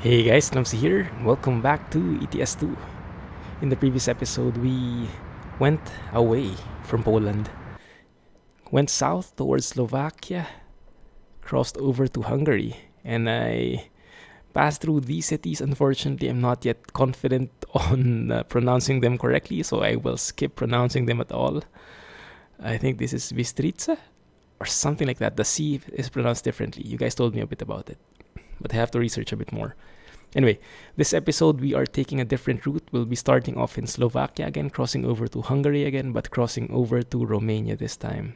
Hey guys, Clumsy here. Welcome back to ETS2. In the previous episode, we went away from Poland, went south towards Slovakia, crossed over to Hungary, and I passed through these cities. Unfortunately, I'm not yet confident on pronouncing them correctly, so I will skip pronouncing them at all. I think this is Bistrica or something like that. The C is pronounced differently. You guys told me a bit about it, but I have to research a bit more. Anyway, this episode we are taking a different route. We'll be starting off in Slovakia again, crossing over to Hungary again, but crossing over to Romania this time.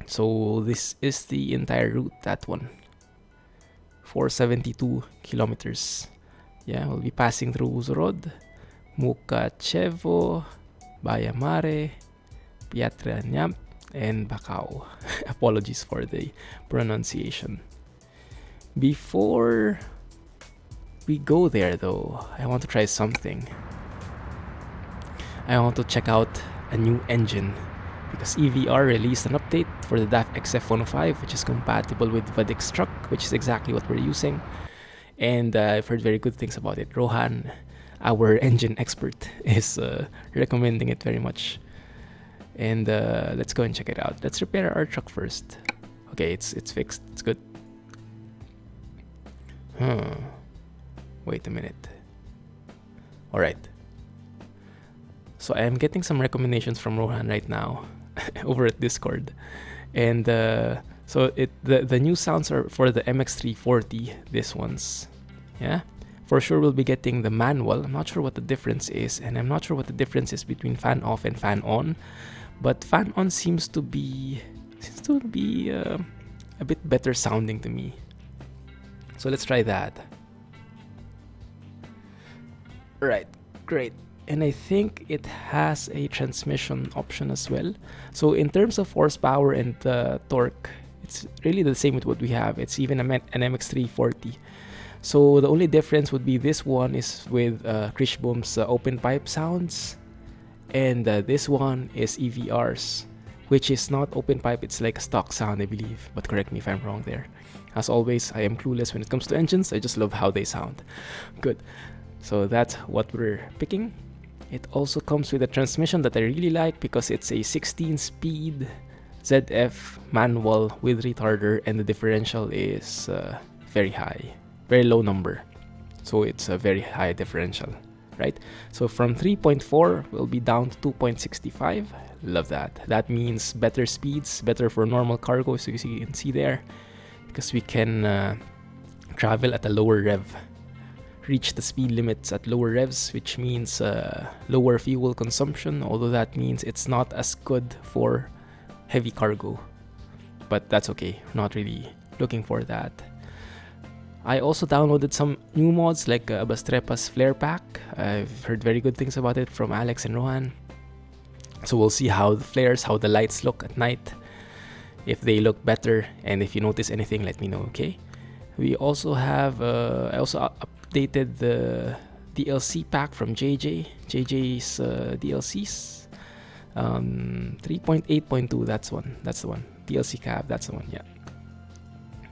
So this is the entire route, that one. 472 kilometers. Yeah, we'll be passing through Uzhhorod, Mukachevo, Baia Mare, Piatra and Bacau. Apologies for the pronunciation. Before we go there though, I want to try something. I want to check out a new engine because EVR released an update for the DAF XF105, which is compatible with vad&k's truck, which is exactly what we're using. And I've heard very good things about it. Rohan, our engine expert, is recommending it very much. And let's go and check it out. Let's repair our truck first. Okay, it's fixed. It's good. Wait a minute. Alright. So I am getting some recommendations from Rohan right now over at Discord. And so the new sounds are for the MX340, this one's. Yeah? For sure we'll be getting the manual. I'm not sure what the difference is, and I'm not sure what the difference is between fan off and fan on. But fan on seems to be a bit better sounding to me. So let's try that. Right, great. And I think it has a transmission option as well. So in terms of horsepower and torque, it's really the same with what we have. It's even an MX340. So the only difference would be this one is with Krishboom's open pipe sounds, and this one is EVR's, which is not open pipe. It's like a stock sound, I believe. But correct me if I'm wrong there. As always, I am clueless when it comes to engines. I just love how they sound. Good. So that's what we're picking. It also comes with a transmission that I really like because it's a 16-speed ZF manual with retarder, and the differential is very high, very low number. So it's a very high differential, right? So from 3.4 we'll be down to 2.65. Love that. That means better speeds, better for normal cargo, so you can see there, because we can travel at a lower rev. Reach the speed limits at lower revs, which means lower fuel consumption, although that means it's not as good for heavy cargo. But that's okay, not really looking for that. I also downloaded some new mods like Bastrepa's Flare Pack. I've heard very good things about it from Alex and Rohan. So we'll see how the flares, how the lights look at night, if they look better, and if you notice anything, let me know, okay? We also have, I also updated the DLC pack from JJ's DLCs. 3.8.2, that's the one. DLC cab, that's the one, yeah.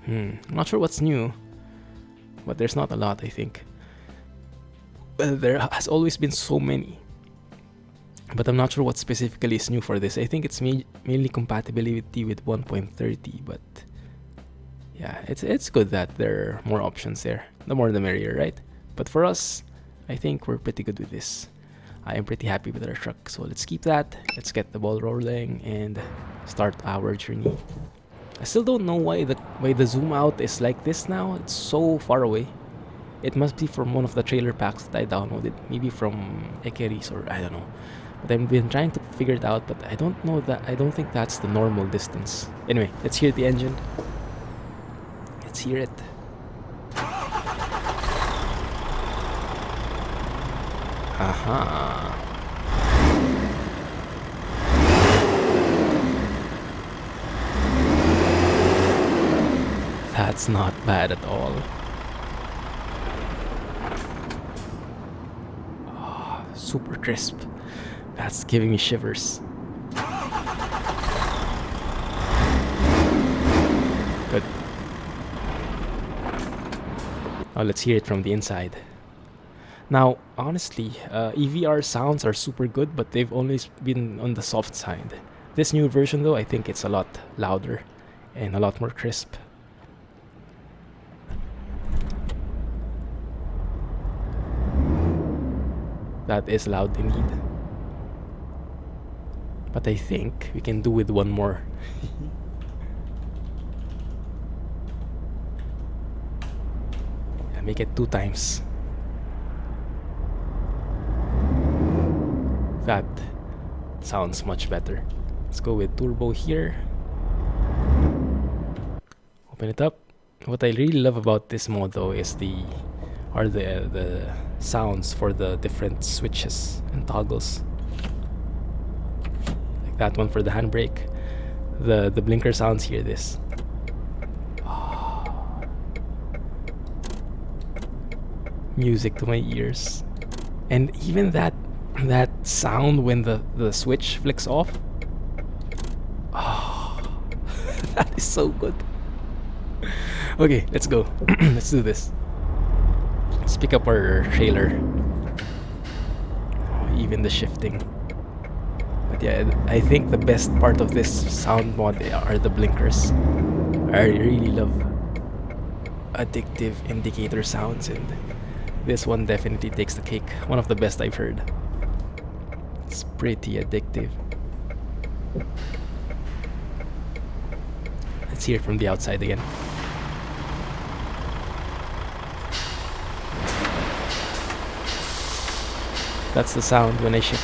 I'm not sure what's new, but there's not a lot, I think. There has always been so many, but I'm not sure what specifically is new for this. I think it's mainly compatibility with 1.30, but yeah, it's good that there are more options there. The more the merrier, right? But for us, I think we're pretty good with this. I am pretty happy with our truck, so let's keep that. Let's get the ball rolling and start our journey. I still don't know why the zoom out is like this now. It's so far away. It must be from one of the trailer packs that I downloaded, maybe from Ekeris or I don't know. But I've been trying to figure it out, but I don't think that's the normal distance. Anyway, let's hear the engine. Let's hear it. Aha. That's not bad at all. Oh, super crisp. That's giving me shivers. Good. Now let's hear it from the inside. Now, honestly, EVR sounds are super good, but they've always been on the soft side. This new version though, I think it's a lot louder and a lot more crisp. That is loud indeed. But I think we can do with one more. Yeah, make it 2 times. That sounds much better. Let's go with turbo here. Open it up. What I really love about this mod though is the sounds for the different switches and toggles. Like that one for the handbrake. The blinker sounds, hear this. Oh. Music to my ears. And even that sound when the switch flicks off. Oh, that is so good. Okay, let's go. Let's do this. Let's pick up our trailer. Oh, even the shifting. But yeah, I think the best part of this sound mod are the blinkers. I really love addictive indicator sounds, and this one definitely takes the cake. One of the best I've heard. It's pretty addictive. Let's hear it from the outside again. That's the sound when I shift.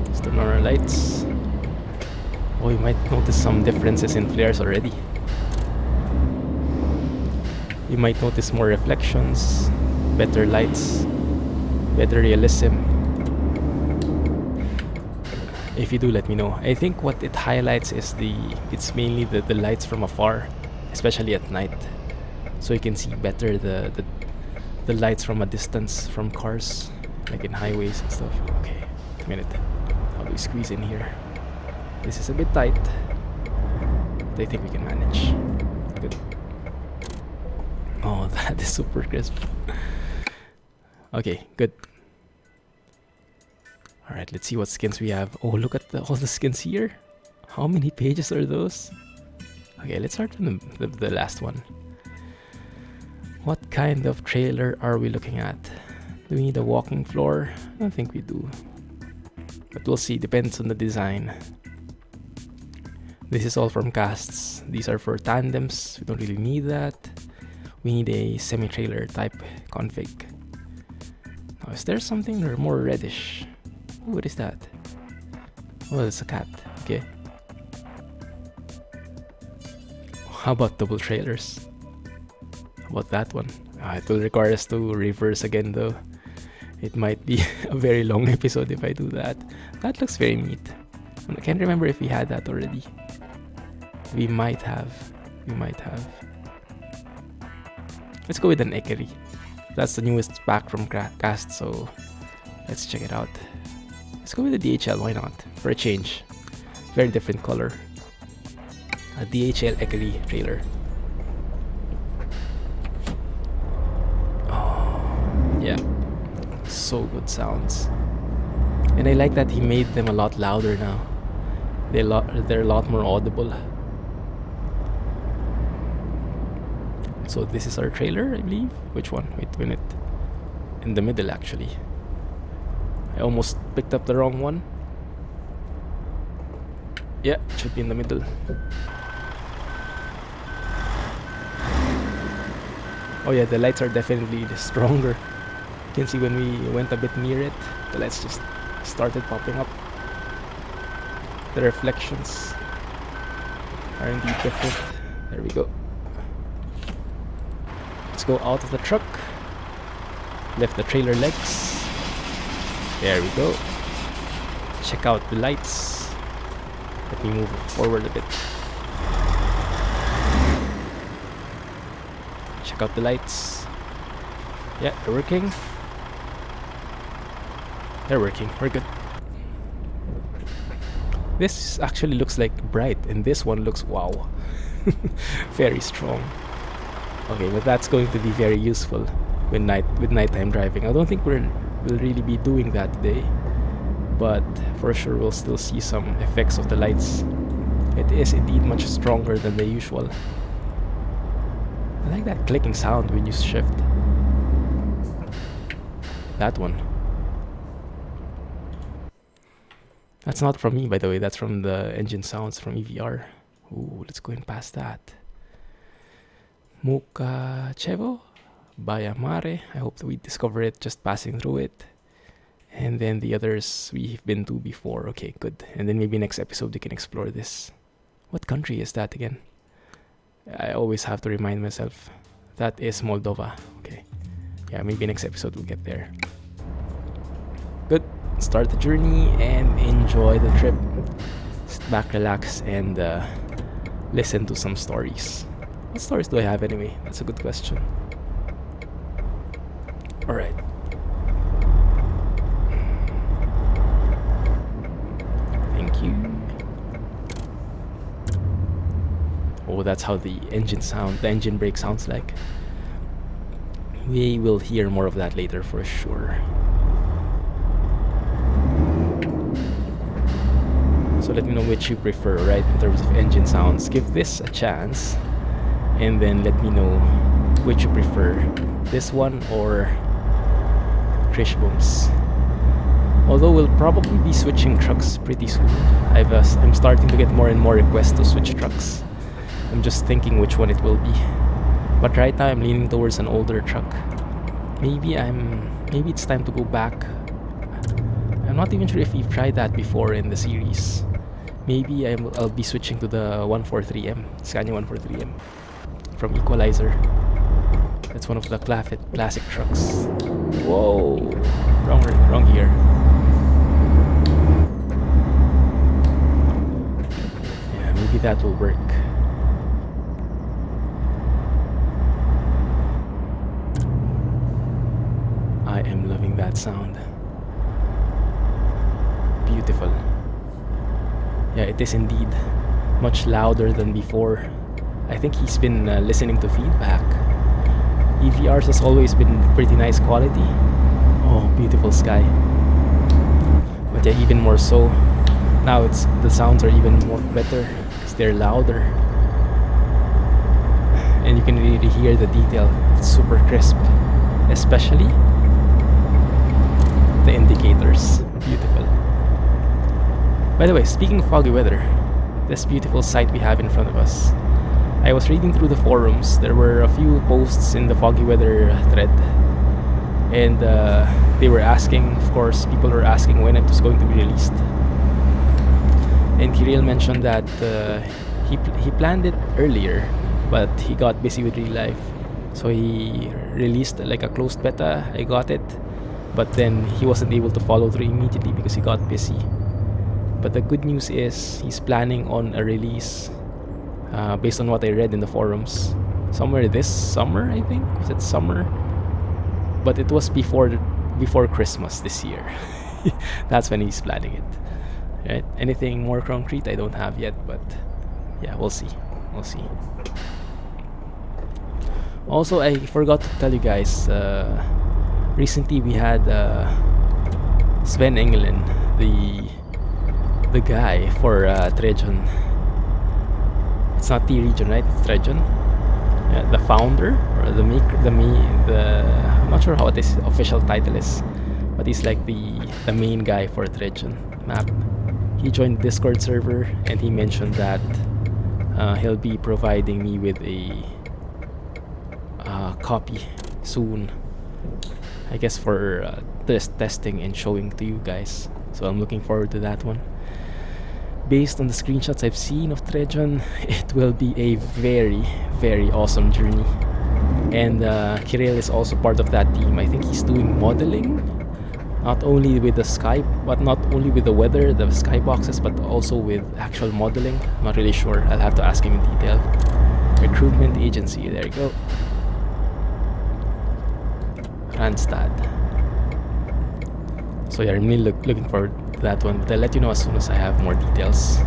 Let's turn on our lights. Oh, you might notice some differences in flares already. You might notice more reflections, better lights, better realism. If you do, let me know. I think what it highlights is it's mainly the lights from afar, especially at night, so you can see better the lights from a distance from cars, like in highways and stuff. Okay, a minute. How do we squeeze in here? This is a bit tight, but I think we can manage. Good. Oh, that is super crisp. Okay, good. Alright, let's see what skins we have. Oh, look at all the skins here. How many pages are those? Okay, let's start from the last one. What kind of trailer are we looking at? Do we need a walking floor? I don't think we do. But we'll see, depends on the design. This is all from casts. These are for tandems. We don't really need that. We need a semi-trailer type config. Now, is there something more reddish? What is that? Oh, it's a cat. Okay. How about double trailers? How about that one? It will require us to reverse again though. It might be a very long episode if I do that. That looks very neat. I can't remember if we had that already. We might have. We might have. Let's go with an Ekeri. That's the newest pack from Cast, so let's check it out. Let's go with the DHL, why not? For a change. Very different color. A DHL Ekeri trailer. Oh, yeah. So good sounds. And I like that he made them a lot louder now. They're a lot more audible. So this is our trailer, I believe. Which one? Wait a minute. In the middle, actually. I almost picked up the wrong one. Yeah, it should be in the middle. Oh yeah, the lights are definitely stronger. You can see when we went a bit near it, the lights just started popping up. The reflections are indeed different. There we go. Let's go out of the truck. Lift the trailer legs. There we go. Check out the lights. Let me move forward a bit. Check out the lights. Yeah, they're working. They're working. We're good. This actually looks like bright, and this one looks wow. Very strong. Okay, but that's going to be very useful with nighttime driving. I don't think we'll really be doing that today, but for sure we'll still see some effects of the lights. It is indeed much stronger than the usual. I like that clicking sound when you shift. That one. That's not from me, by the way. That's from the engine sounds from EVR. Ooh, let's go in past that. Mukachevo, Baya Mare. I hope that we discover it just passing through it. And then the others we've been to before. Okay, good. And then maybe next episode we can explore this. What country is that again? I always have to remind myself. That is Moldova. Okay. Yeah, maybe next episode we'll get there. Good. Start the journey and enjoy the trip. Sit back, relax, and listen to some stories. What stories do I have anyway? That's a good question. Alright. Thank you. Oh, that's how the engine brake sounds like. We will hear more of that later for sure. So let me know which you prefer, right, in terms of engine sounds. Give this a chance, and then let me know which you prefer, this one or Trish Booms. Although we'll probably be switching trucks pretty soon. I'm starting to get more and more requests to switch trucks. I'm just thinking which one it will be. But right now I'm leaning towards an older truck. Maybe it's time to go back. I'm not even sure if we've tried that before in the series. Maybe I'll be switching to the 143M, Scania 143M from Equalizer. That's one of the classic trucks. Whoa, wrong gear. Yeah, maybe that will work. I am loving that sound. Beautiful. Yeah, it is indeed much louder than before. I think he's been listening to feedback. EVRs has always been pretty nice quality. Oh, beautiful sky. But yeah, even more so. Now the sounds are even more better because they're louder. And you can really hear the detail. It's super crisp. Especially the indicators. Beautiful. By the way, speaking of foggy weather, this beautiful sight we have in front of us. I was reading through the forums. There were a few posts in the foggy weather thread, and they were asking, of course, people were asking when it was going to be released. And Kirill mentioned that he planned it earlier, but he got busy with real life, so he released like a closed beta. I got it, but then he wasn't able to follow through immediately because he got busy. But the good news is he's planning on a release based on what I read in the forums somewhere this summer, I think. Was it summer? But it was before Christmas this year. That's when he's planning it. Right? Anything more concrete I don't have yet, but yeah, we'll see. Also, I forgot to tell you guys, recently we had Sven Engelen, the guy for Trejon. It's not T-Region, right? It's Trejon. Yeah, the founder or the maker, I'm not sure how this official title is, but he's like the main guy for Trejon map. He joined the Discord server and he mentioned that he'll be providing me with a copy soon, I guess, for testing and showing to you guys. So I'm looking forward to that one. Based on the screenshots I've seen of Trejon, it will be a very, very awesome journey. And Kirill is also part of that team. I think he's doing modeling, not only with the sky, but not only with the weather, the skyboxes, but also with actual modeling. I'm not really sure. I'll have to ask him in detail. Recruitment agency. There you go. Randstad. So yeah, I'm really looking forward that one, but I'll let you know as soon as I have more details.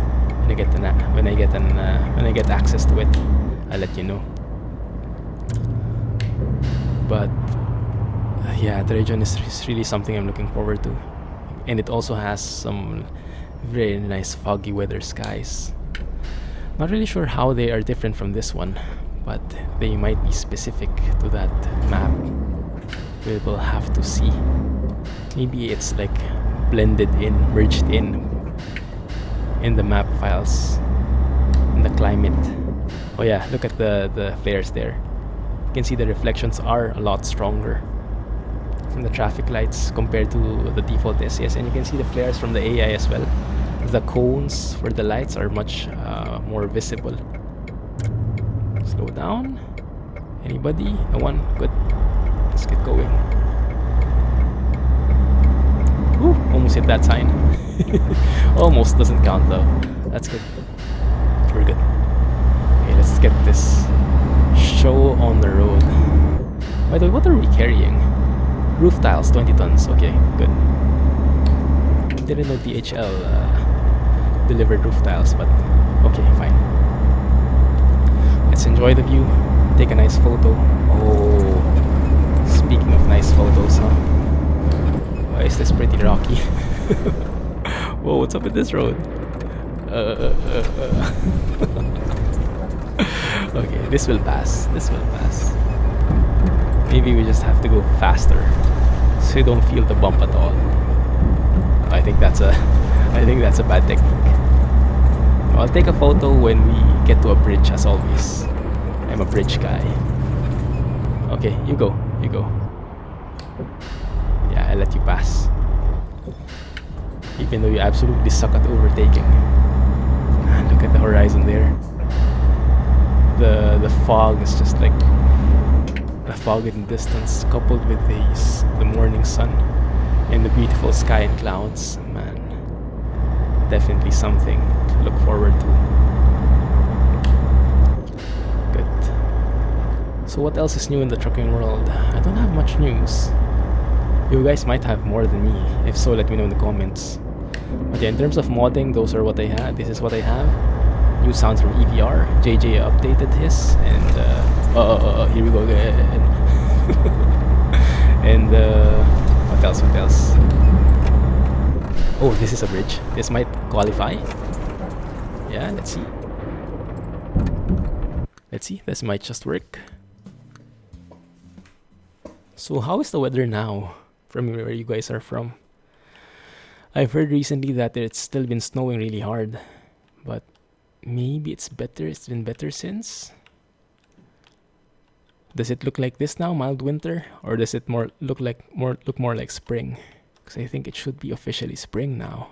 When I get access to it, I'll let you know. But yeah, the region is really something I'm looking forward to, and it also has some very nice foggy weather skies. Not really sure how they are different from this one, but they might be specific to that map. We will have to see. Maybe it's like blended in, merged in the map files, in the climate. Oh yeah, look at the flares there. You can see the reflections are a lot stronger from the traffic lights compared to the default SES, and you can see the flares from the AI as well. The cones for the lights are much more visible. Slow down. Anybody? No one? Good. Let's get going. Ooh, almost hit that sign. Almost doesn't count though. That's good. We're good. Okay, let's get this show on the road. By the way, what are we carrying? Roof tiles, 20 tons. Okay, good. Didn't know DHL delivered roof tiles, but okay, fine. Let's enjoy the view. Take a nice photo. Oh, speaking of nice photos, huh? Why is this pretty rocky? Whoa, what's up with this road? Okay, this will pass. This will pass. Maybe we just have to go faster, so you don't feel the bump at all. I think that's a bad technique. I'll take a photo when we get to a bridge, as always. I'm a bridge guy. Okay, you go. You go. Yeah, I'll let you pass. Even though you absolutely suck at overtaking. Man, look at the horizon there. The fog is just like the fog in the distance, coupled with the morning sun and the beautiful sky and clouds. Man, definitely something to look forward to. Good. So what else is new in the trucking world? I don't have much news. You guys might have more than me. If so, let me know in the comments. But yeah, in terms of modding, those are what I had. This is what I have. New sounds from EVR. JJ updated his, and here we go again. And what else? What else? Oh, this is a bridge. This might qualify. Yeah, let's see. Let's see. This might just work. So, how is the weather now from where you guys are from? I've heard recently that it's still been snowing really hard, but maybe it's better. It's been better since. Does it look like this now, mild winter, or does it look more like spring? Because I think it should be officially spring now.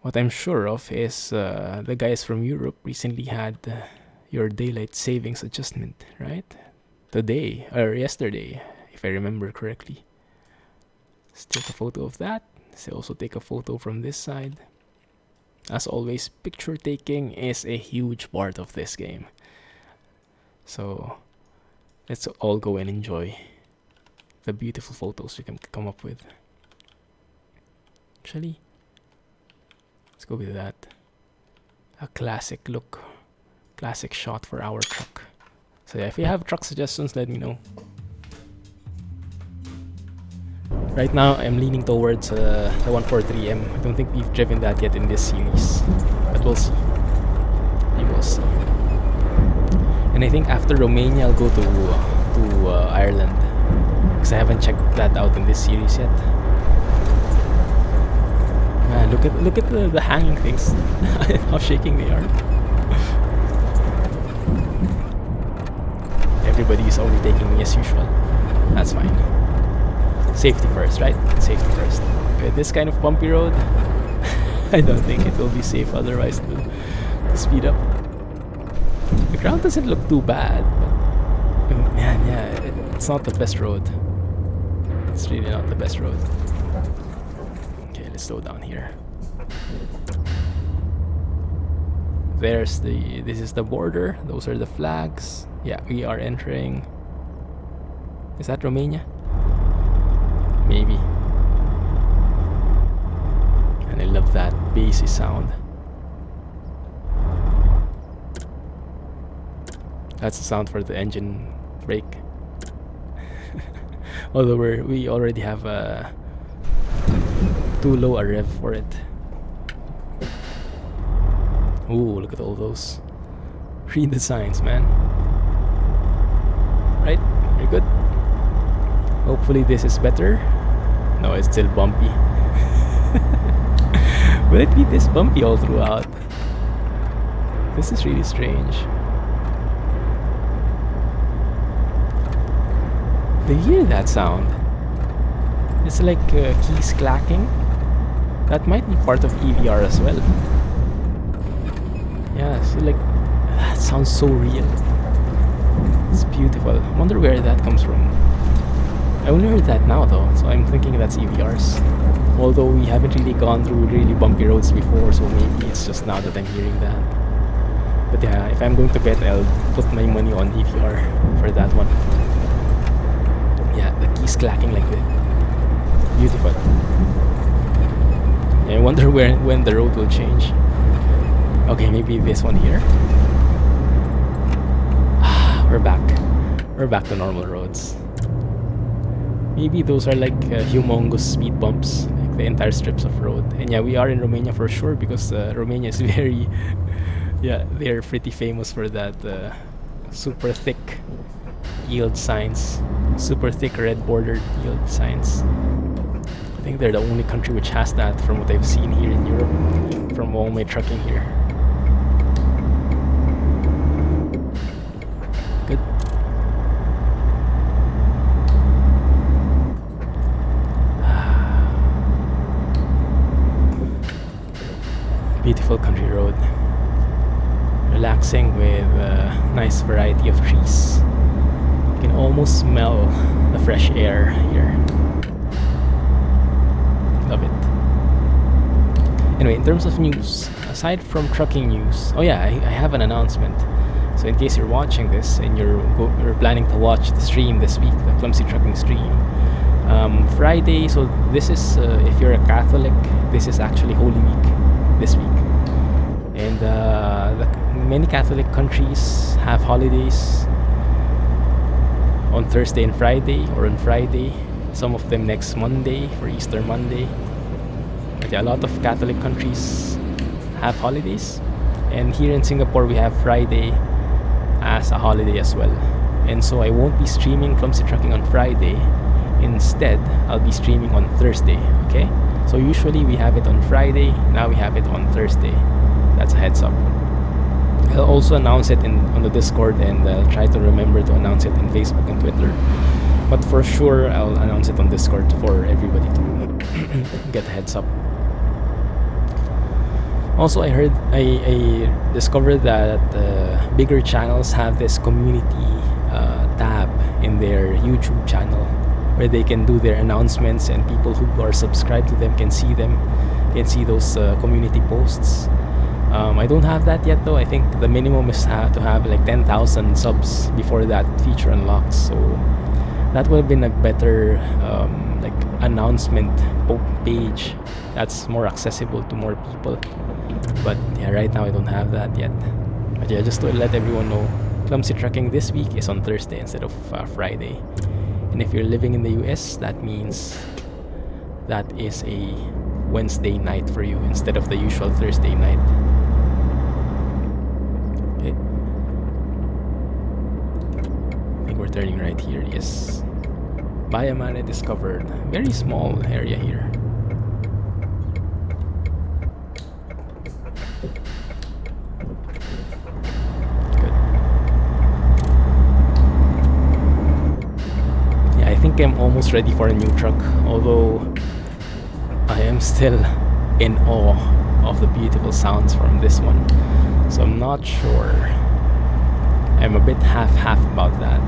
What I'm sure of is the guys from Europe recently had your daylight savings adjustment, right? Today or yesterday, if I remember correctly. Let's take a photo of that. Let's also take a photo from this side. As always, picture taking is a huge part of this game. So let's all go and enjoy the beautiful photos we can come up with. Actually, let's go with that. A classic look, classic shot for our truck. So yeah, if you have truck suggestions, let me know. Right now, I'm leaning towards the 143M. I don't think we've driven that yet in this series, but we'll see. You will see. And I think after Romania, I'll go to Ireland, because I haven't checked that out in this series yet. Man, look at the hanging things. How shaking they are. Everybody's overtaking me as usual. That's fine. Safety first, right? Safety first. With this kind of bumpy road, I don't think it will be safe otherwise to speed up. The ground doesn't look too bad, but man, yeah, it's not the best road. It's really not the best road. Okay, let's slow down here. This is the border. Those are the flags. Yeah, we are entering. Is that Romania? Maybe. And I love that bassy sound. That's the sound for the engine brake. Although we already have too low a rev for it. Ooh, look at all those redesigns, man. Right, very good. Hopefully this is better. No, it's still bumpy. Will it be this bumpy all throughout? This is really strange. Do you hear that sound? It's like keys clacking. That might be part of EVR as well. Yeah, so like that sounds so real. It's beautiful. I wonder where that comes from. I only heard that now though, so I'm thinking that's EVRs. Although we haven't really gone through really bumpy roads before, so maybe it's just now that I'm hearing that. But yeah, if I'm going to bet, I'll put my money on EVR for that one. Yeah, the keys clacking like that. Beautiful. I wonder when the road will change. Okay, maybe this one here. We're back. We're back to normal roads. Maybe those are like humongous speed bumps, like the entire strips of road. And yeah, we are in Romania for sure because Romania is very, yeah, they're pretty famous for that super thick yield signs, super thick red bordered yield signs. I think they're the only country which has that from what I've seen here in Europe, from all my trucking here. Good. Beautiful country road. Relaxing with a nice variety of trees. You can almost smell the fresh air here. Love it. Anyway, in terms of news, aside from trucking news, oh yeah, I have an announcement. So in case you're watching this and you're planning to watch the stream this week, the Clumsy Trucking stream, Friday, so this is, if you're a Catholic, this is actually Holy Week this week. And many Catholic countries have holidays on Thursday and Friday, or on Friday. Some of them next Monday for Easter Monday. But yeah, a lot of Catholic countries have holidays. And here in Singapore, we have Friday as a holiday as well. And so I won't be streaming Clumsy Trucking on Friday. Instead, I'll be streaming on Thursday, okay? So usually we have it on Friday, now we have it on Thursday. That's a heads up. I'll also announce it on the Discord, and I'll try to remember to announce it in Facebook and Twitter. But for sure, I'll announce it on Discord for everybody to get a heads up. Also, I discovered that bigger channels have this community tab in their YouTube channel where they can do their announcements, and people who are subscribed to them can see those community posts. I don't have that yet though. I think the minimum is to have like 10,000 subs before that feature unlocks. So that would have been a better like announcement page that's more accessible to more people. But yeah, right now I don't have that yet. But yeah, just to let everyone know, Clumsy Trucking this week is on Thursday instead of Friday. And if you're living in the US, that means that is a Wednesday night for you instead of the usual Thursday night. Okay. I think we're turning right here. Yes. Bayamare discovered. Very small area here. I think I'm almost ready for a new truck, although I am still in awe of the beautiful sounds from this one, so I'm not sure. I'm a bit half about that,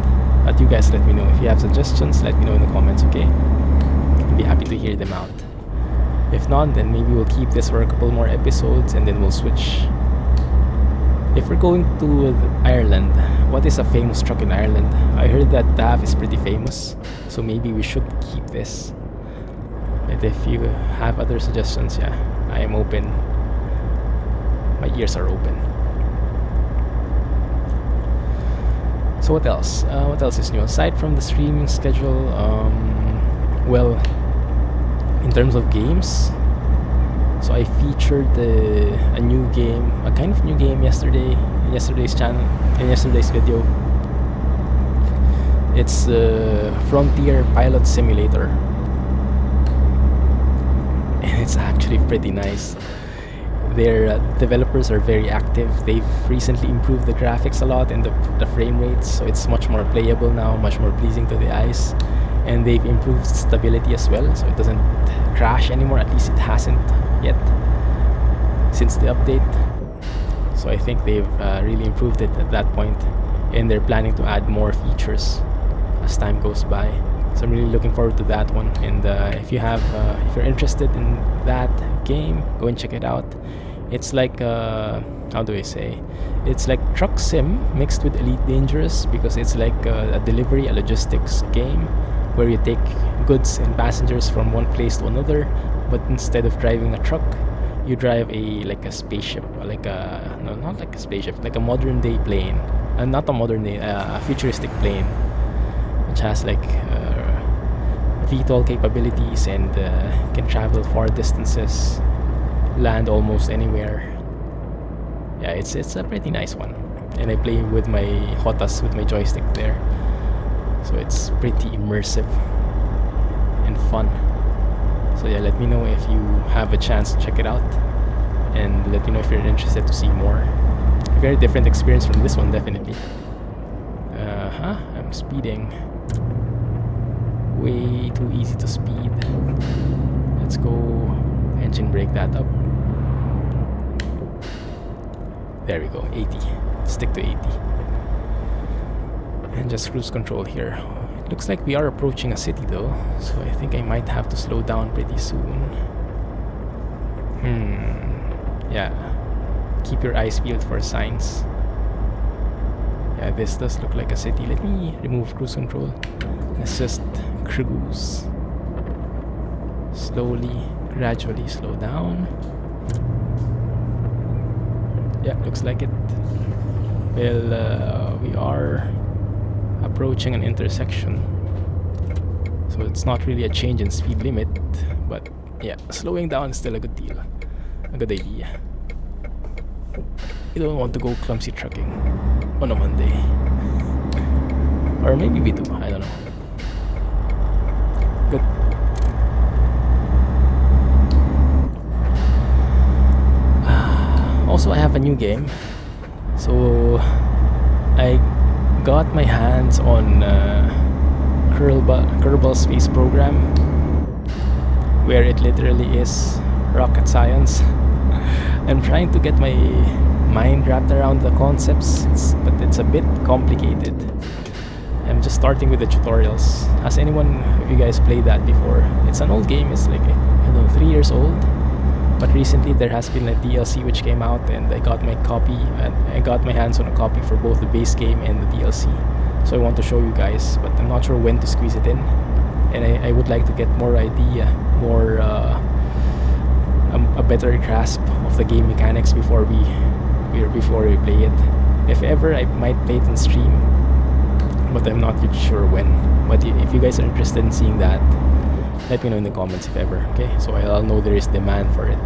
but you guys let me know. If you have suggestions, let me know in the comments, okay? I'd be happy to hear them out. If not, then maybe we'll keep this for a couple more episodes and then we'll switch. If we're going to Ireland, what is a famous truck in Ireland? I heard that DAF is pretty famous, so maybe we should keep this. But if you have other suggestions, yeah, I am open. My ears are open. So what else? What else is new aside from the streaming schedule? Well, in terms of games, so I featured a new game, a kind of new game yesterday in yesterday's channel, in yesterday's video. It's Frontier Pilot Simulator, and it's actually pretty nice. Their developers are very active. They've recently improved the graphics a lot and the frame rates, so it's much more playable now, much more pleasing to the eyes. And they've improved stability as well, so it doesn't crash anymore. At least it hasn't yet since the update. So I think they've really improved it at that point, and they're planning to add more features as time goes by. So I'm really looking forward to that one. And if you're interested in that game, go and check it out. It's like how do I say? It's like Truck Sim mixed with Elite Dangerous, because it's like a logistics game where you take goods and passengers from one place to another, but instead of driving a truck, you drive a spaceship, like not like a spaceship, like a modern day plane, not a modern day, a futuristic plane, which has like VTOL capabilities and can travel far distances, land almost anywhere. Yeah, it's a pretty nice one, and I play with my Hotas with my joystick there, so it's pretty immersive and fun. So yeah, let me know if you have a chance to check it out, and let me know if you're interested to see more. A very different experience from this one, definitely. I'm speeding. Way too easy to speed. Let's go engine brake that up. There we go, 80. Stick to 80. And just cruise control here. It looks like we are approaching a city though, so I think I might have to slow down pretty soon. Yeah. Keep your eyes peeled for signs. Yeah, this does look like a city. Let me remove cruise control. Let's just cruise. Slowly, gradually slow down. Yeah, looks like it. Well, we are approaching an intersection, so it's not really a change in speed limit, but yeah, slowing down is still a good deal, a good idea. You don't want to go clumsy trucking on a Monday, or maybe we do, I don't know. Good. Also, I have a new game, so I got my hands on Kerbal Space Program, where it literally is rocket science. I'm trying to get my mind wrapped around the concepts, but it's a bit complicated. I'm just starting with the tutorials. Has anyone of you guys played that before? It's an old game. It's like, I don't know, 3 years old. But recently there has been a DLC which came out, and I got my copy, and I got my hands on a copy for both the base game and the DLC. So I want to show you guys, but I'm not sure when to squeeze it in. And I would like to get more idea, more a better grasp of the game mechanics before we play it. If ever, I might play it on stream, but I'm not really sure when. But if you guys are interested in seeing that, let me know in the comments if ever, okay? So I'll know there is demand for it.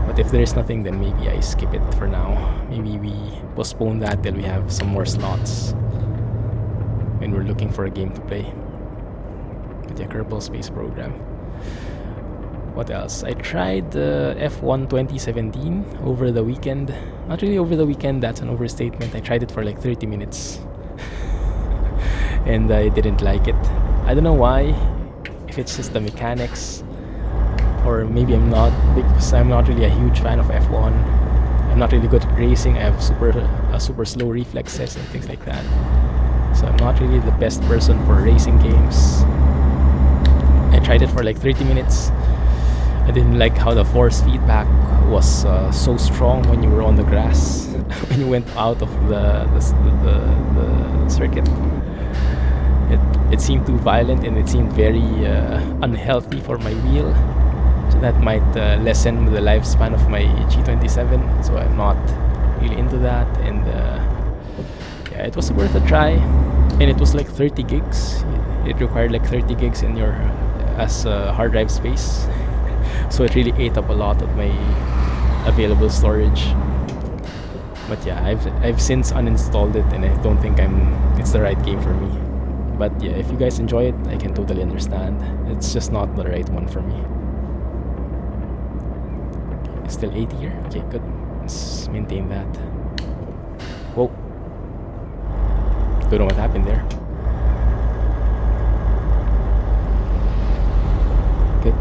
But if there is nothing, then maybe I skip it for now. Maybe we postpone that till we have some more slots when we're looking for a game to play. But yeah, Kerbal Space Program. What else? I tried F1 2017 over the weekend. Not really over the weekend, that's an overstatement. I tried it for like 30 minutes. And I didn't like it. I don't know why. If it's just the mechanics, or maybe I'm not, because I'm not really a huge fan of F1. I'm not really good at racing. I have super slow reflexes and things like that, so I'm not really the best person for racing games. I tried it for like 30 minutes. I didn't like how the force feedback was so strong when you were on the grass. When you went out of the circuit, it seemed too violent, and it seemed very unhealthy for my wheel. that might lessen the lifespan of my G27, so I'm not really into that. And yeah, it was worth a try, and it was like 30 gigs. It required like 30 gigs in your as hard drive space, so it really ate up a lot of my available storage. But yeah, I've since uninstalled it, and I don't think it's the right game for me. But yeah, if you guys enjoy it, I can totally understand. It's just not the right one for me. Okay, still 80 here. Okay, good. Let's maintain that. Whoa. Don't know what happened there. Good.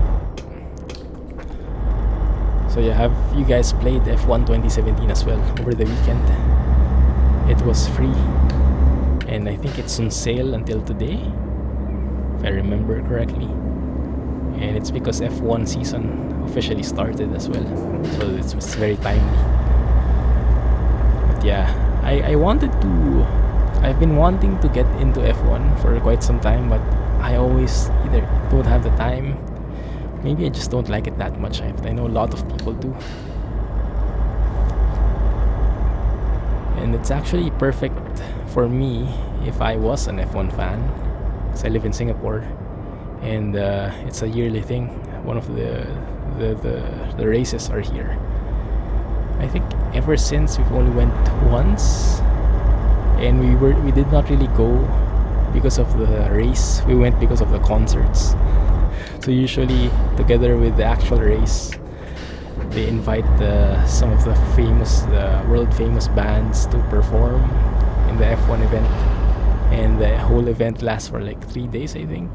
So yeah, have you guys played F1 2017 as well over the weekend? It was free, and I think it's on sale until today, if I remember correctly. And it's because F1 season officially started as well, so it was very timely. But yeah, I've been wanting to get into F1 for quite some time, but I always either don't have the time, maybe I just don't like it that much. I know a lot of people do. And it's actually perfect for me if I was an F1 fan, because I live in Singapore, and it's a yearly thing. One of the races are here. I think ever since we've only went once, and we did not really go because of the race. We went because of the concerts. So usually, together with the actual race, they invite some of the world famous bands to perform in the F1 event, and the whole event lasts for like 3 days, I think,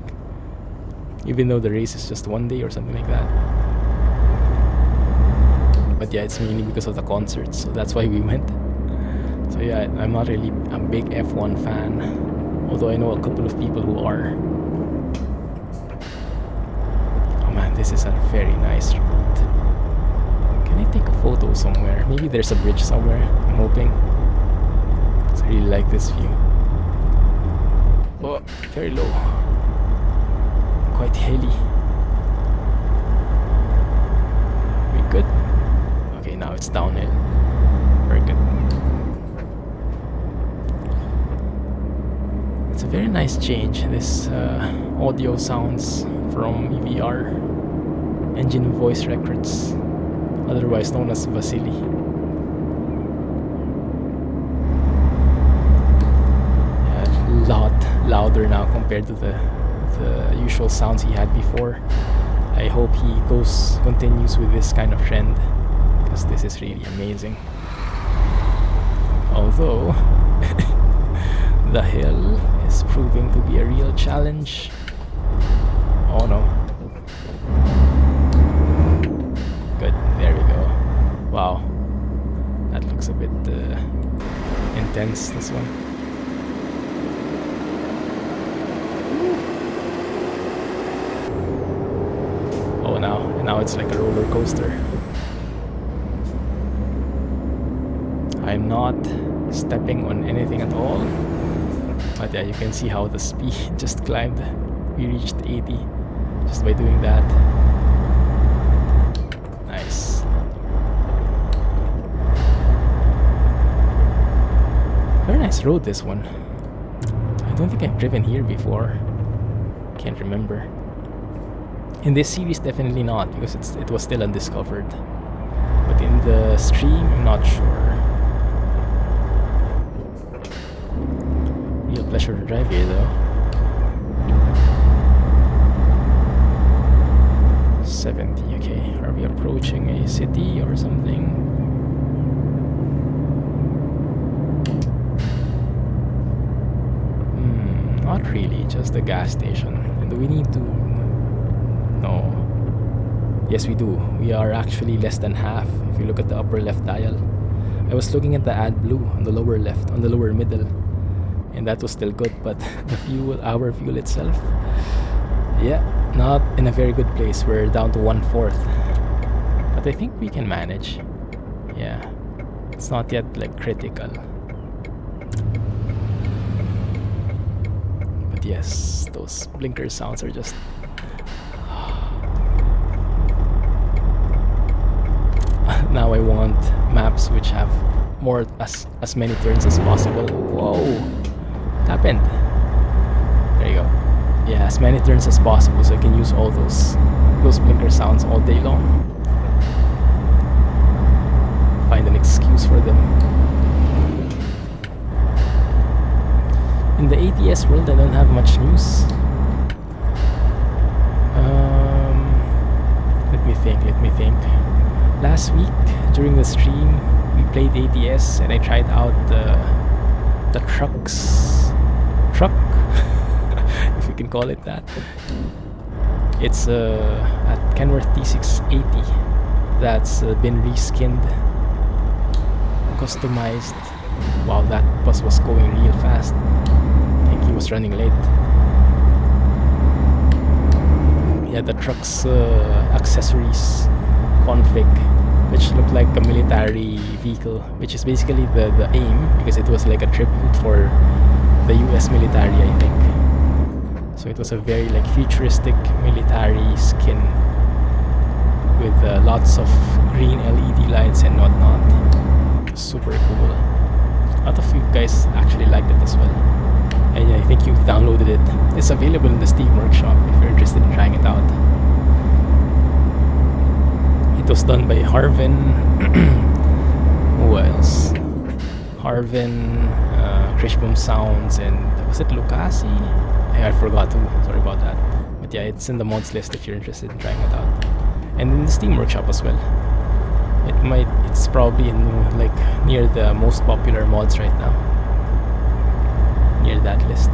even though the race is just 1 day or something like that. But yeah, it's mainly because of the concerts, so that's why we went. So yeah, I'm not really a big F1 fan, although I know a couple of people who are. Oh man, this is a very nice route. Can I take a photo somewhere? Maybe there's a bridge somewhere, I'm hoping. I really like this view. Oh, very low. Quite hilly. We good? Okay, now it's downhill. Very good. It's a very nice change, this audio sounds from EVR, Engine Voice Records, otherwise known as Vasily. Yeah, a lot louder now compared to the usual sounds he had before. I hope he continues with this kind of trend, because this is really amazing. Although the hill is proving to be a real challenge. Oh no. Good, there we go. Wow, that looks a bit intense, this one. Oh, now it's like a roller coaster. I'm not stepping on anything at all, but yeah, you can see how the speed just climbed. We reached 80 just by doing that. Nice. Very nice road, this one. I don't think I've driven here before. Can't remember. In this series, definitely not, because it was still undiscovered. But in the stream, I'm not sure. Real pleasure to drive here, though. 70, okay. Are we approaching a city or something? Not really, just a gas station. And do we need to... No. Yes, we do. We are actually less than half if you look at the upper left dial. I was looking at the AdBlue on the lower left, on the lower middle, and that was still good, but our fuel itself, yeah, not in a very good place. We're down to 1/4, but I think we can manage. Yeah, it's not yet like critical, but yes, those blinker sounds are just Now I want maps which have more as many turns as possible. Whoa, what happened? There you go. Yeah, as many turns as possible, so I can use all those blinker sounds all day long. Find an excuse for them. In the ATS world, I don't have much news. Let me think. Last week during the stream, we played ATS and I tried out the truck, if we can call it that. It's at Kenworth T680 that's been reskinned, customized. Wow, that bus was going real fast. I think he was running late. Yeah, the truck's accessories config, which looked like a military vehicle, which is basically the aim, because it was like a tribute for the US military, I think. So it was a very like futuristic military skin with lots of green LED lights and whatnot. Super cool. A lot of you guys actually liked it as well, and I think you've downloaded it. It's available in the Steam Workshop if you're interested in trying it out. It was done by Harvin. Who else? Harvin, Krishboom Sounds, and was it Lucasi? I forgot who. Sorry about that. But yeah, it's in the mods list if you're interested in trying it out, and in the Steam Workshop as well. It's probably in like near the most popular mods right now. Near that list.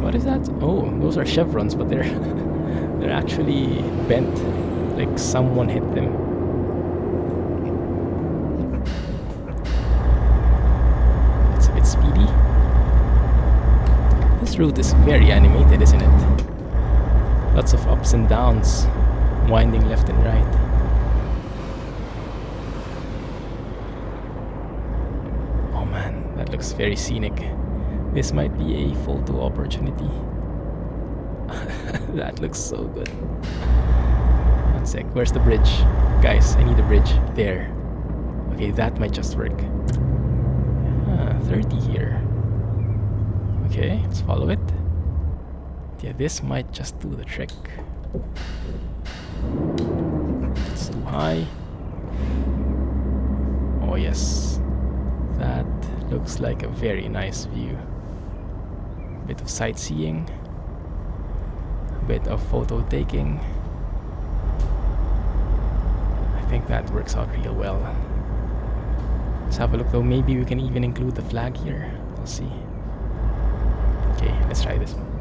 What is that? Oh, those are chevrons, but they're they're actually bent, like someone hit them. It's a bit speedy. This route is very animated, isn't it? Lots of ups and downs, winding left and right. Oh man, that looks very scenic. This might be a photo opportunity. That looks so good. One sec, where's the bridge? Guys, I need a bridge. There. Okay, that might just work. 30 here. Okay, let's follow it. Yeah, this might just do the trick. It's too high. Oh yes, that looks like a very nice view. Bit of sightseeing, a bit of photo taking. I think that works out real well. Let's have a look though. Maybe we can even include the flag here. We'll see. Okay, let's try this one.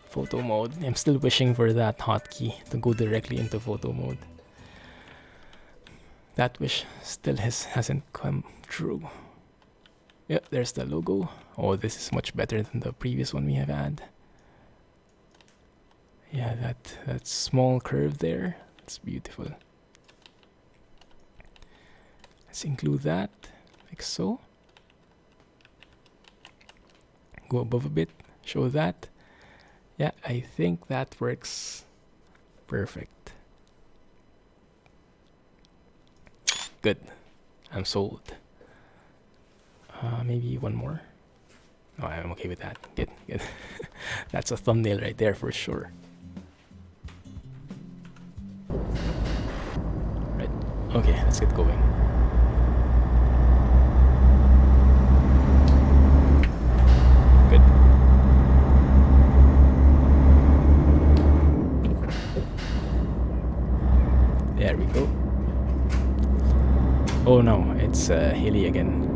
Photo mode. I'm still wishing for that hotkey to go directly into photo mode. That wish still hasn't come true. Yep, there's the logo. Oh, this is much better than the previous one we have had. Yeah, that small curve there. It's beautiful. Let's include that, like so. Go above a bit, show that. Yeah, I think that works perfect. Good. I'm sold. Maybe one more. No, I'm okay with that. Good. That's a thumbnail right there for sure. Right. Okay, let's get going. Good. There we go. Oh no, it's hilly again.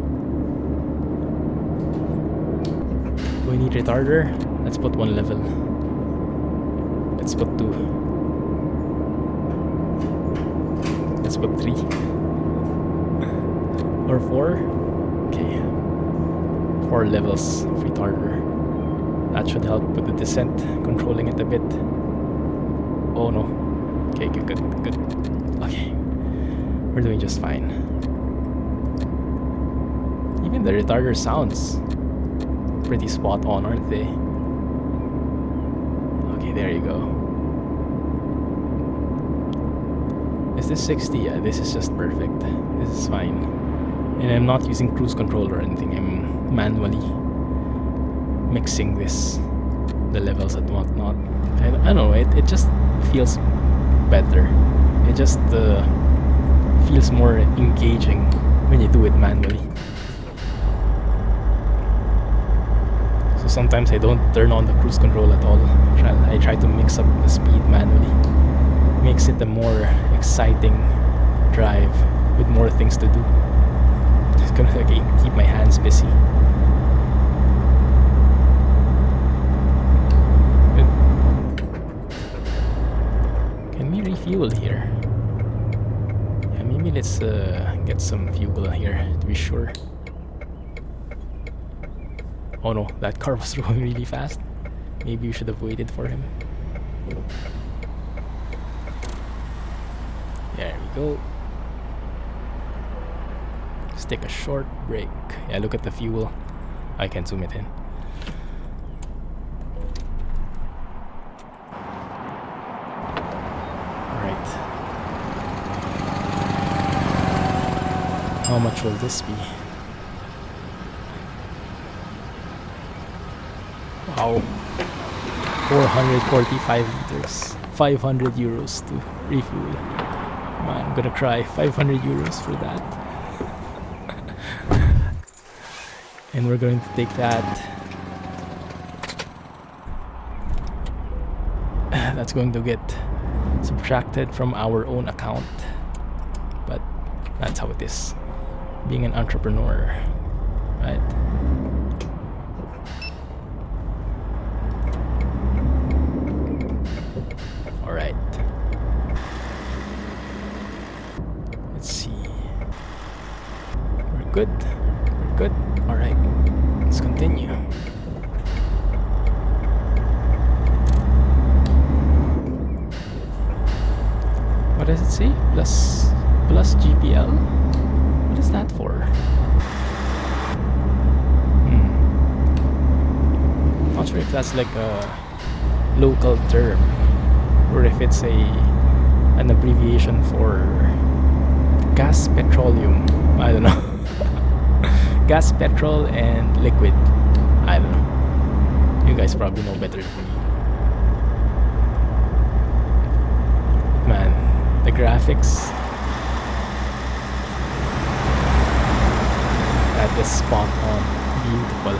Do we need retarder? Let's put one level. Let's put 2. Let's put 3. Or 4. Okay. 4 levels of retarder. That should help with the descent, controlling it a bit. Oh no. Okay, good. Okay. We're doing just fine. Even the retarder sounds pretty spot on, aren't they? there you go. Is this 60? Yeah, this is just perfect. This is fine. And I'm not using cruise control or anything. I'm manually mixing the levels and whatnot. I don't know, it just feels better. It just feels more engaging when you do it manually. So sometimes I don't turn on the cruise control at all. I try to mix up the speed manually. Makes it a more exciting drive with more things to do. Just gonna keep my hands busy. Can we refuel here? Yeah, maybe let's get some fuel here to be sure. Oh no, that car was going really fast. Maybe we should have waited for him. There we go. Let's take a short break. Yeah, look at the fuel. I can zoom it in. Alright. How much will this be? Wow. 445 liters. 500 euros to refuel. Man, I'm gonna cry. 500 euros for that. And we're going to take that. That's going to get subtracted from our own account. But that's how it is. Being an entrepreneur. Right? Alright. Let's see. We're good. We're good. Alright. Let's continue. What does it say? Plus GPL? What is that for? Not sure if that's like a local term or if it's an abbreviation for gas, petroleum. I don't know. Gas, petrol, and liquid. I don't know. You guys probably know better than me. Man, the graphics. That is spot on. Beautiful.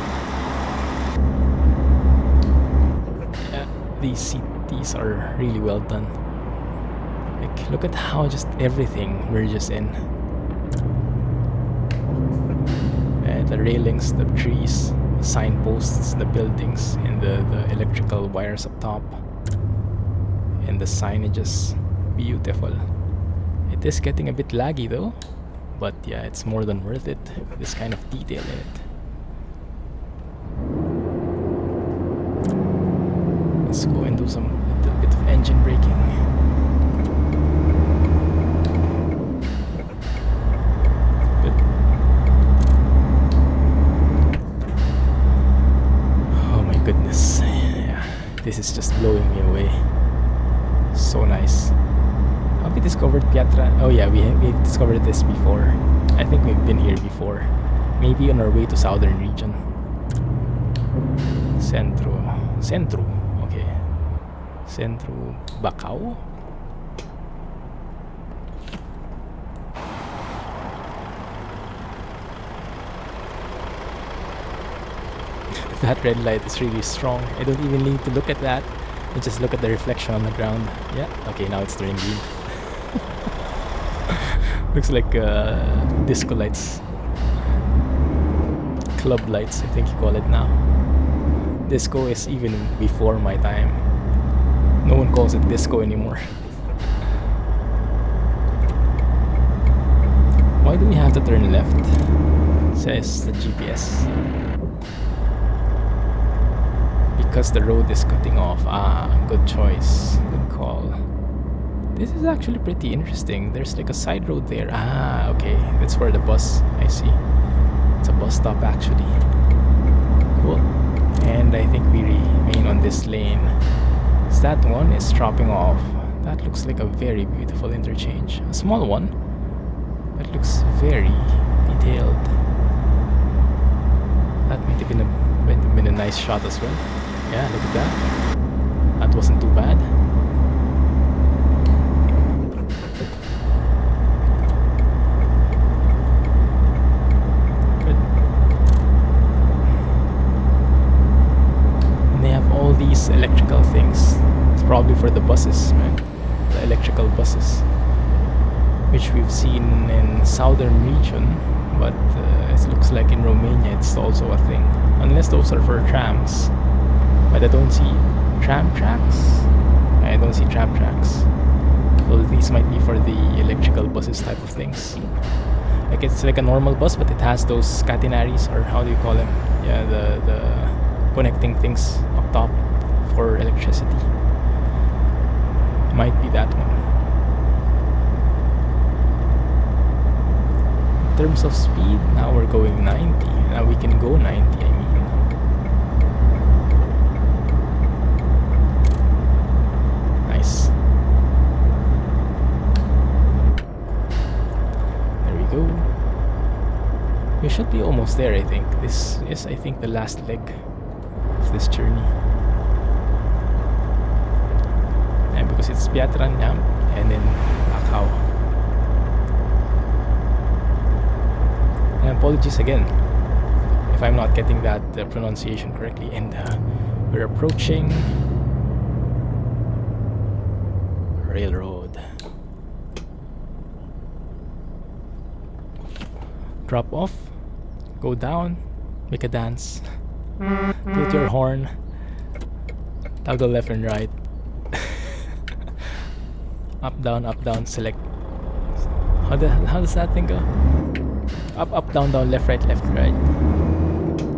Yeah, these CTs are really well done. Like, look at how just everything merges in. The railings, the trees, the signposts, the buildings, and the electrical wires up top. And the signages. Beautiful. It is getting a bit laggy though. But yeah, it's more than worth it. This kind of detail in it. Let's go and do some little bit of engine braking. Goodness, yeah, this is just blowing me away. So nice. Have we discovered Piatra? Oh yeah, we've discovered this before. I think we've been here before. Maybe on our way to southern region. Centro, okay. Centro Bacau. That red light is really strong. I don't even need to look at that. I just look at the reflection on the ground. Yeah, okay, now it's turning green. Looks like disco lights. Club lights, I think you call it now. Disco is even before my time. No one calls it disco anymore. Why do we have to turn left? Says the GPS. Because the road is cutting off. Ah, good choice. Good call. This is actually pretty interesting. There's like a side road there. Ah, okay. That's for the bus. I see. It's a bus stop actually. Cool. And I think we remain on this lane. That one is dropping off. That looks like a very beautiful interchange. A small one, but looks very detailed. That might have been a nice shot as well. Yeah, look at that. That wasn't too bad. Good. And they have all these electrical things. It's probably for the buses, right? The electrical buses, which we've seen in southern region, but it looks like in Romania it's also a thing. Unless those are for trams, but I don't see tram tracks. I don't see tram tracks. So these might be for the electrical buses type of things. Like it's like a normal bus, but it has those catenaries, or how do you call them? Yeah, the connecting things up top for electricity. Might be that one. In terms of speed, now we're going 90. Now we can go 90, I mean. Nice. There we go. We should be almost there, I think. This is, I think, the last leg of this journey. And because it's Piatranyam and then Macau. And apologies again if I'm not getting that pronunciation correctly. And we're approaching railroad. Drop off, go down, make a dance, put your horn, toggle left and right, up, down, select. How does that thing go? Up, down, left, right,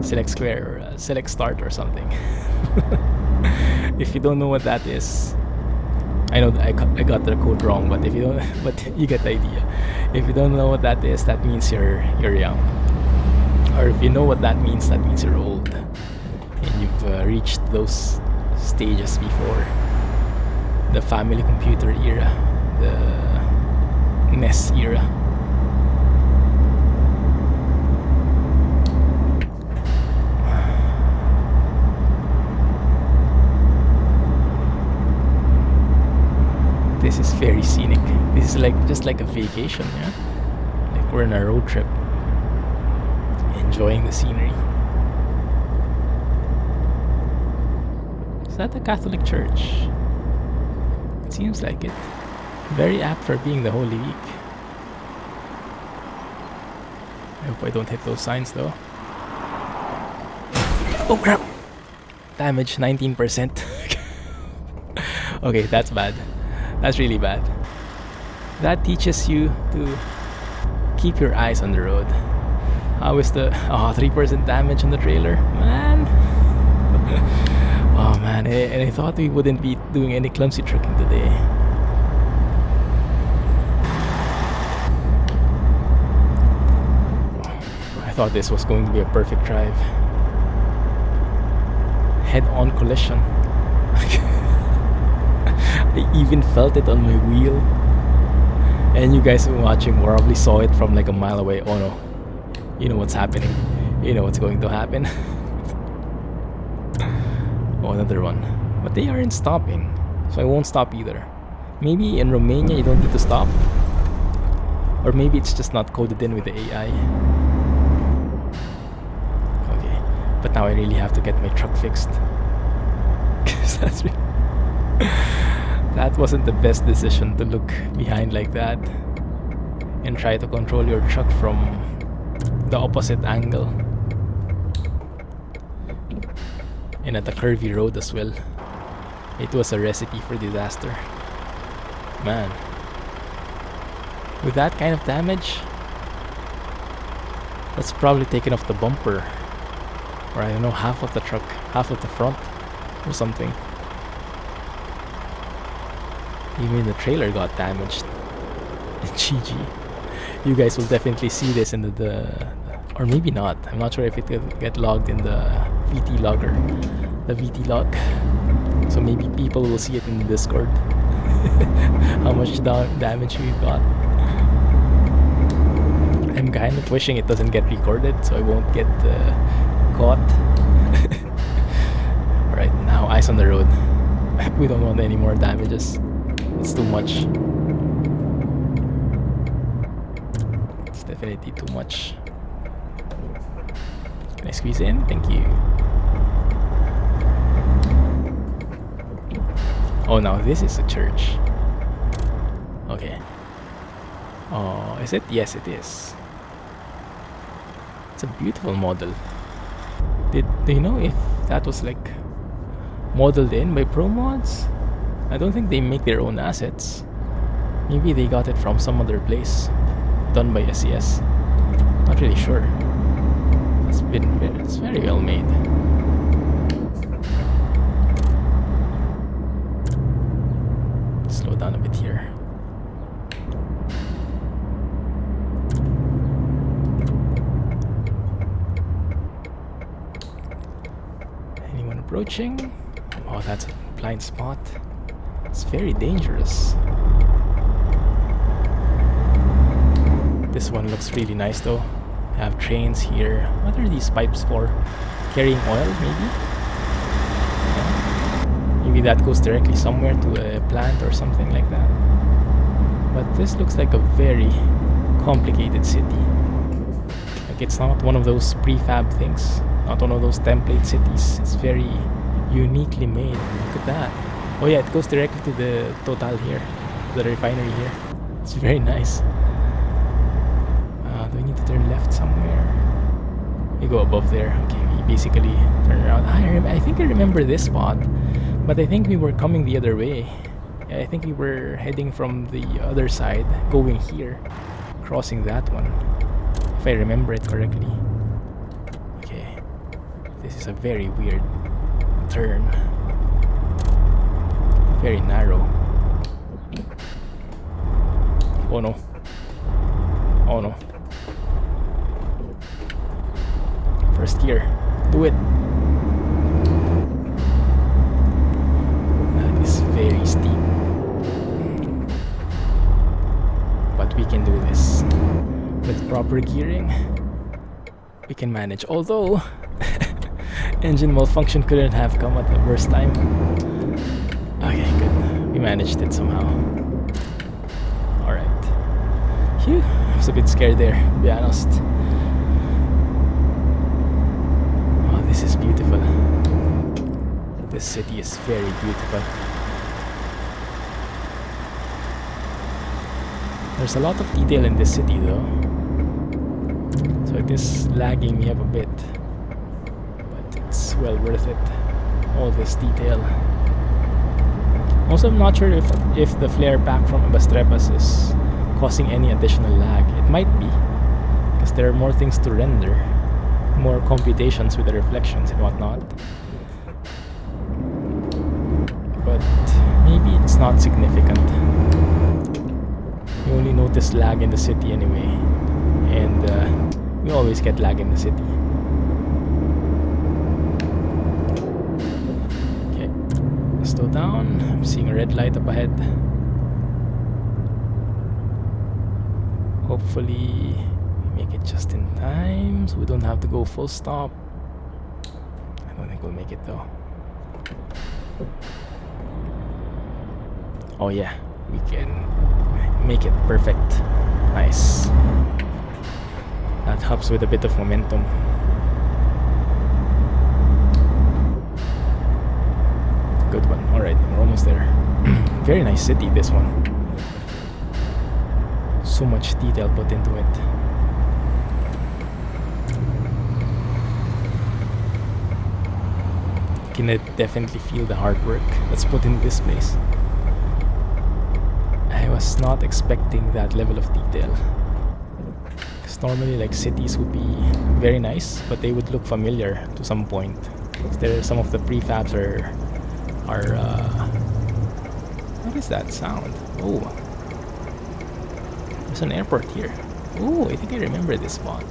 select square, or select start or something. If you don't know what that is, I know I got the code wrong, but if you don't, but you get the idea. If you don't know what that is, that means you're young, or if you know what that means you're old, and you've reached those stages before. The family computer era, the NES era. This is very scenic. This is like just like a vacation, yeah? Like we're on a road trip, enjoying the scenery. Is that a Catholic church? It seems like it. Very apt for being the Holy Week. I hope I don't hit those signs though. Oh crap! Damage 19%. Okay, that's bad. That's really bad. That teaches you to keep your eyes on the road. How is the 3% damage on the trailer? Man! Oh man, and I thought we wouldn't be doing any clumsy tricking today. I thought this was going to be a perfect drive. Head-on collision. I even felt it on my wheel. And you guys watching probably saw it from like a mile away. Oh no. You know what's happening. You know what's going to happen. Oh, another one. But they aren't stopping. So I won't stop either. Maybe in Romania you don't need to stop. Or maybe it's just not coded in with the AI. Okay. But now I really have to get my truck fixed. Because that's really... That wasn't the best decision to look behind like that and try to control your truck from the opposite angle and at a curvy road as well. It was a recipe for disaster. Man, with that kind of damage, that's probably taken off the bumper, or I don't know, half of the truck, half of the front or something. Even the trailer got damaged. GG. You guys will definitely see this in the or maybe not. I'm not sure if it will get logged in the VT logger. The VT log. So maybe people will see it in the Discord. How much damage we got. I'm kind of wishing it doesn't get recorded so I won't get caught. Alright, now eyes on the road. We don't want any more damages. It's too much. It's definitely too much. Can I squeeze in? Thank you. Oh, now this is a church. Okay. Oh, is it? Yes, it is. It's a beautiful model. Do you know if that was like modeled in by ProMods? I don't think they make their own assets. Maybe they got it from some other place, done by SES. Not really sure. It's very well made. Slow down a bit here. Anyone approaching? Oh, that's a blind spot. It's very dangerous. This one looks really nice though. I have trains here. What are these pipes for? Carrying oil, maybe? Yeah. Maybe that goes directly somewhere to a plant or something like that. But this looks like a very complicated city. Like it's not one of those prefab things. Not one of those template cities. It's very uniquely made. Look at that. Oh yeah, it goes directly to the Total here. The refinery here. It's very nice. Do we need to turn left somewhere? We go above there. Okay, we basically turn around. I think I remember this spot. But I think we were coming the other way. Yeah, I think we were heading from the other side, going here. Crossing that one. If I remember it correctly. Okay. This is a very weird turn. Very narrow. Oh no. Oh no. First gear. Do it. That is very steep. But we can do this. With proper gearing, we can manage. Although, engine malfunction couldn't have come at the worst time. Okay, good. We managed it somehow. Alright. Phew. I was a bit scared there, to be honest. Oh, this is beautiful. This city is very beautiful. There's a lot of detail in this city though. So it is lagging me up a bit. But it's well worth it. All this detail. Also, I'm not sure if the flare pack from Abastrepas is causing any additional lag. It might be, because there are more things to render, more computations with the reflections and whatnot. But maybe it's not significant. We only notice lag in the city anyway, and we always get lag in the city. Slow down. I'm seeing a red light up ahead. Hopefully we make it just in time so we don't have to go full stop. I don't think we'll make it though. Oh yeah, we can make it perfect. Nice. That helps with a bit of momentum. Good one. Alright, we're almost there. Very nice city, this one. So much detail put into it. You can definitely feel the hard work that's put in this place. I was not expecting that level of detail. Because normally like cities would be very nice, but they would look familiar to some point. There, some of the prefabs are what is that sound? Oh, there's an airport here. Oh, I think I remember this spot.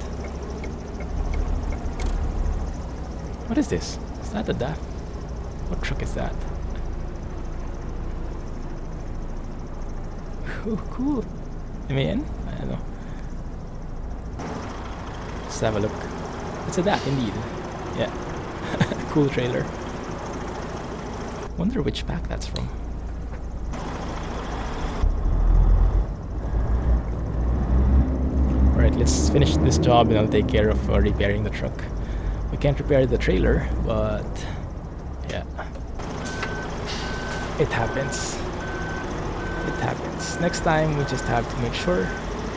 What is this? Is that a DAF? What truck is that? Oh, cool. Am I in? I don't know. Let's have a look. It's a DAF indeed. Yeah. Cool trailer. Wonder which pack that's from. Alright, let's finish this job and I'll take care of repairing the truck. We can't repair the trailer, but yeah. It happens. It happens. Next time we just have to make sure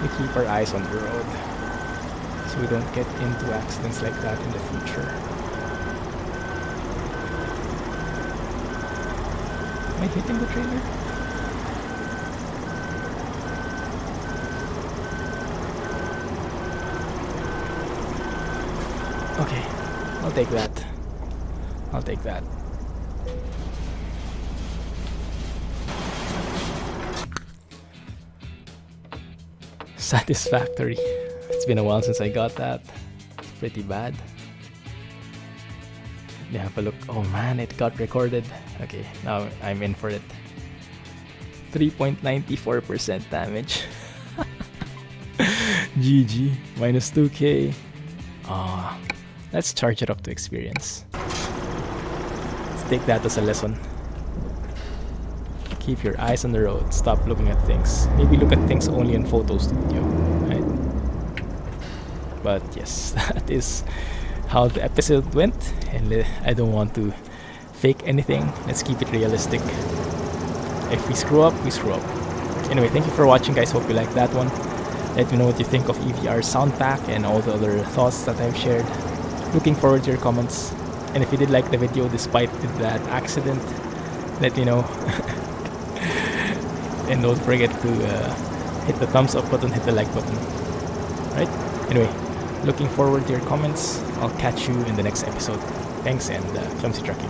we keep our eyes on the road so we don't get into accidents like that in the future. Am I hitting the trailer? Okay, I'll take that. I'll take that. Satisfactory. It's been a while since I got that. It's pretty bad. Let me have a look. Oh man, it got recorded. Okay, now I'm in for it. 3.94% damage. GG. Minus 2k. Ah, let's charge it up to experience. Let's take that as a lesson. Keep your eyes on the road. Stop looking at things. Maybe look at things only in photo studio, right? But yes, that is how the episode went, and I don't want to fake anything. Let's keep it realistic. If we screw up, we screw up. Anyway, thank you for watching, guys. Hope you liked that one. Let me know what you think of EVR sound pack and all the other thoughts that I've shared. Looking forward to your comments. And if you did like the video despite that accident, let me know. And don't forget to hit the thumbs up button, hit the like button. Right? Anyway, looking forward to your comments. I'll catch you in the next episode. Thanks, and Clumsy trucking.